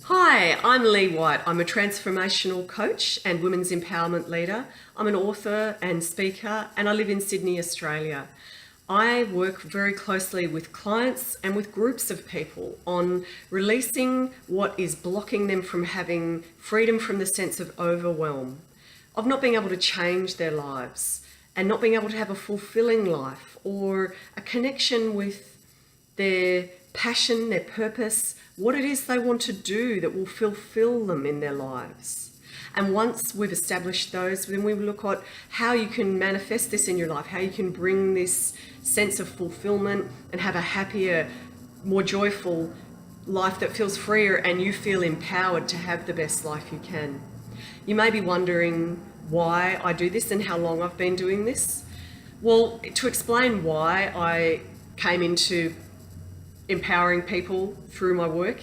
Hi, I'm Leigh White. I'm a transformational coach and women's empowerment leader. I'm an author and speaker, and I live in Sydney, Australia. I work very closely with clients and with groups of people on releasing what is blocking them from having freedom from the sense of overwhelm, of not being able to change their lives and not being able to have a fulfilling life or a connection with their passion, their purpose, what it is they want to do that will fulfill them in their lives. And once we've established those, then we look at how you can manifest this in your life, how you can bring this sense of fulfillment and have a happier, more joyful life that feels freer and you feel empowered to have the best life you can. You may be wondering why I do this and how long I've been doing this. Well, to explain why I came into empowering people through my work,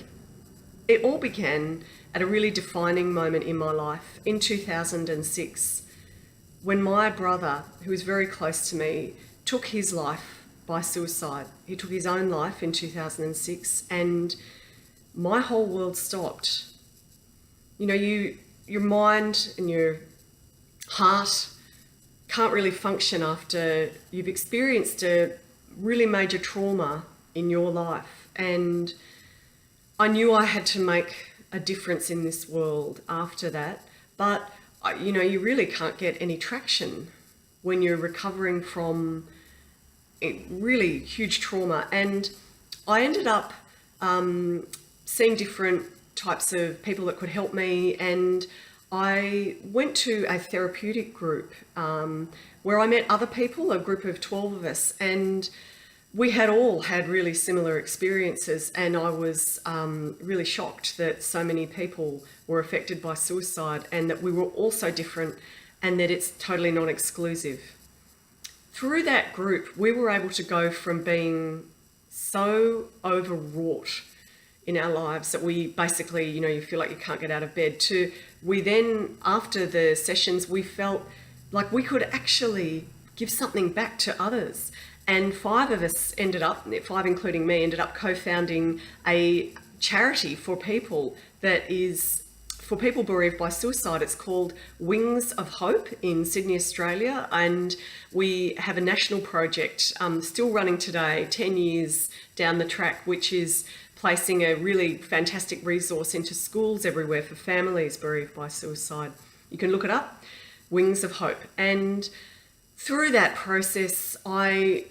it all began at a really defining moment in my life in 2006 when my brother, who was very close to me, took his life by suicide. He took his own life in 2006 and my whole world stopped. You know, your mind and your heart can't really function after you've experienced a really major trauma in your life. And I knew I had to make a difference in this world after that. But, you know, you really can't get any traction when you're recovering from a really huge trauma. And I ended up seeing different types of people that could help me. And I went to a therapeutic group where I met other people, a group of 12 of us, and we had all had really similar experiences, and I was really shocked that so many people were affected by suicide and that we were all so different and that it's totally non-exclusive. Through that group, we were able to go from being so overwrought in our lives that we basically, you know, you feel like you can't get out of bed, to we then, after the sessions, we felt like we could actually give something back to others. And 5 of us ended up, 5 including me, ended up co-founding a charity for people that is for people bereaved by suicide. It's called Wings of Hope in Sydney, Australia. And we have a national project still running today, 10 years down the track, which is placing a really fantastic resource into schools everywhere for families bereaved by suicide. You can look it up, Wings of Hope. And through that process, I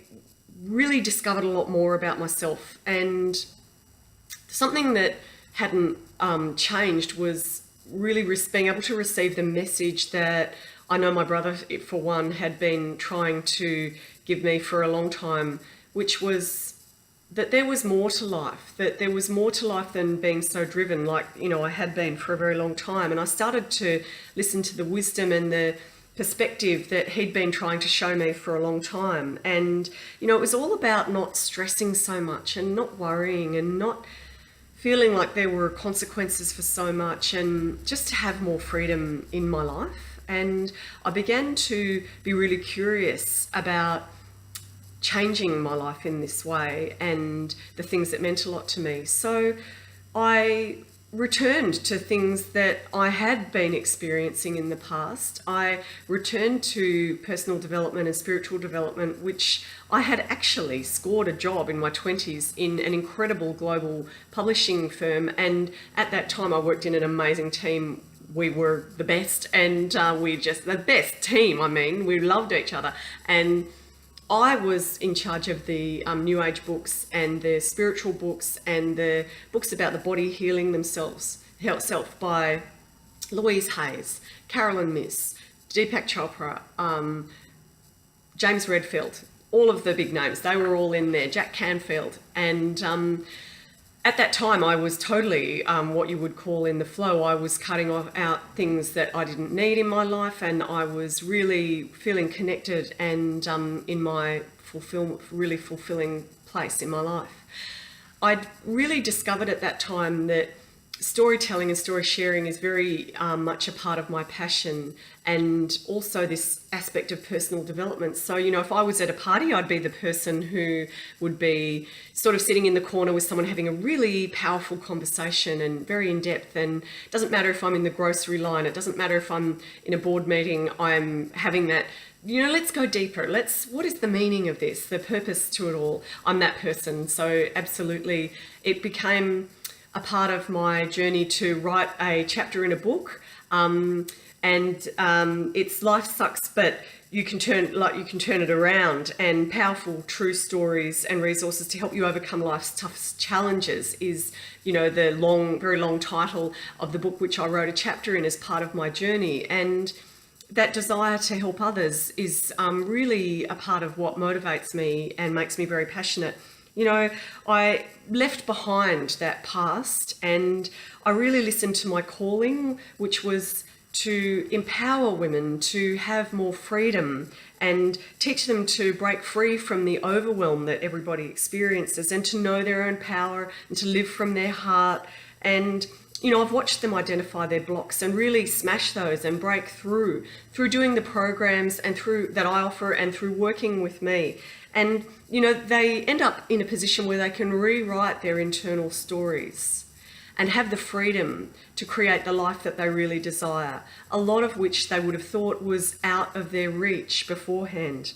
really discovered a lot more about myself, and something that hadn't changed was really being able to receive the message that I know my brother, for one, had been trying to give me for a long time, which was that there was more to life, that there was more to life than being so driven like, you know, I had been for a very long time. And I started to listen to the wisdom and the perspective that he'd been trying to show me for a long time. And, you know, it was all about not stressing so much and not worrying and not feeling like there were consequences for so much, and just to have more freedom in my life. And I began to be really curious about changing my life in this way and the things that meant a lot to me. So I returned to things that I had been experiencing in the past. I returned to personal development and spiritual development, which I had actually scored a job in my 20s in an incredible global publishing firm. And at that time, I worked in an amazing team. We were the best, and we just the best team. I mean, we loved each other. And I was in charge of the New Age books and the spiritual books and the books about the body healing themselves, self by Louise Hayes, Carolyn Myss, Deepak Chopra, James Redfield, all of the big names. They were all in there, Jack Canfield. And at that time, I was totally what you would call in the flow. I was cutting out things that I didn't need in my life, and I was really feeling connected and in my really fulfilling place in my life. I'd really discovered at that time that storytelling and story sharing is very much a part of my passion, and also this aspect of personal development. So, you know, if I was at a party, I'd be the person who would be sort of sitting in the corner with someone having a really powerful conversation and very in depth. And it doesn't matter if I'm in the grocery line, it doesn't matter if I'm in a board meeting, I'm having that, you know, let's go deeper. What is the meaning of this, the purpose to it all? I'm that person. So absolutely, it became a part of my journey to write a chapter in a book. It's Life Sucks, but you can turn it around, and powerful true stories and resources to help you overcome life's toughest challenges is, you know, the very long title of the book, which I wrote a chapter in as part of my journey. And that desire to help others is really a part of what motivates me and makes me very passionate. You know, I left behind that past and I really listened to my calling, which was to empower women to have more freedom and teach them to break free from the overwhelm that everybody experiences, and to know their own power and to live from their heart. And you know, I've watched them identify their blocks and really smash those and break through doing the programs and through that I offer and through working with me. And, you know, they end up in a position where they can rewrite their internal stories and have the freedom to create the life that they really desire, a lot of which they would have thought was out of their reach beforehand.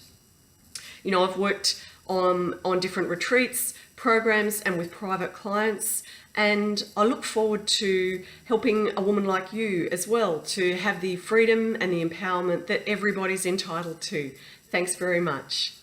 You know, I've worked on different retreats, programs, and with private clients, and I look forward to helping a woman like you as well to have the freedom and the empowerment that everybody's entitled to. Thanks very much.